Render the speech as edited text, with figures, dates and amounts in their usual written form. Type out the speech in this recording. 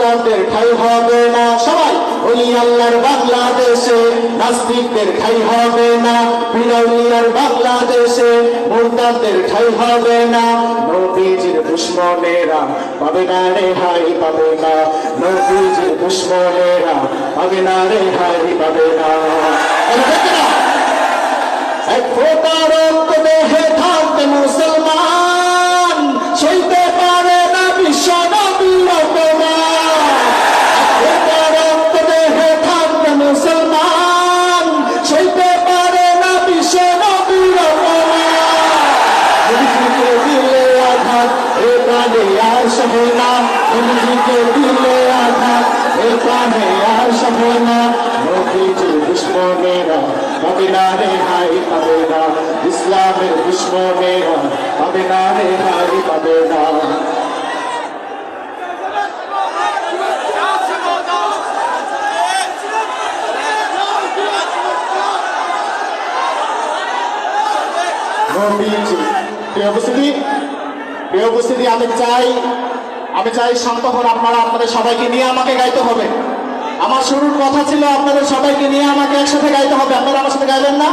মুরতাদদের ঠাঁই হবে না। সবাই ওলি আল্লাহর বাংলাদেশে নাস্তিকদের ঠাঁই হবে না। বিরাউলিয়ার বাংলাদেশে মুরতাদদের ঠাঁই হবে না। নবীজির দুশমনেরা পাবে না রেহাই, পাবে না। নবীজির দুশমনেরা পাবে না রেহাই, পাবে না। এক ফোঁটা রক্ত দেহে থাকতে মুসলমান সইতে পারে না বিশ্ব নবীর অপমান। এক ফোঁটা রক্ত দেহে থাকতে মুসলমান সইতে পারে না বিশ্ব নবীর অপমান। নবীজিকে দিলে আঘাত এ প্রাণে আর সহে না। নবীজিকে দিলে আঘাত এ প্রাণে আর সহে না। নবীজির দুশমনেরা পাবে না রেহাই, পাবে না। ইসলামের দুশমনেরা পাবে না রেহাই, পাবে না। প্রিয় উপস্থিতি, আমি চাই শান্ত হন আপনারা। আপনাদের সবাইকে নিয়ে আমাকে গাইতে হবে। আমার শুরুর কথা ছিল আপনাদের সবাইকে নিয়ে আমাকে একসাথে গাইতে হবে। আপনারা আমার সাথে গাইবেন না?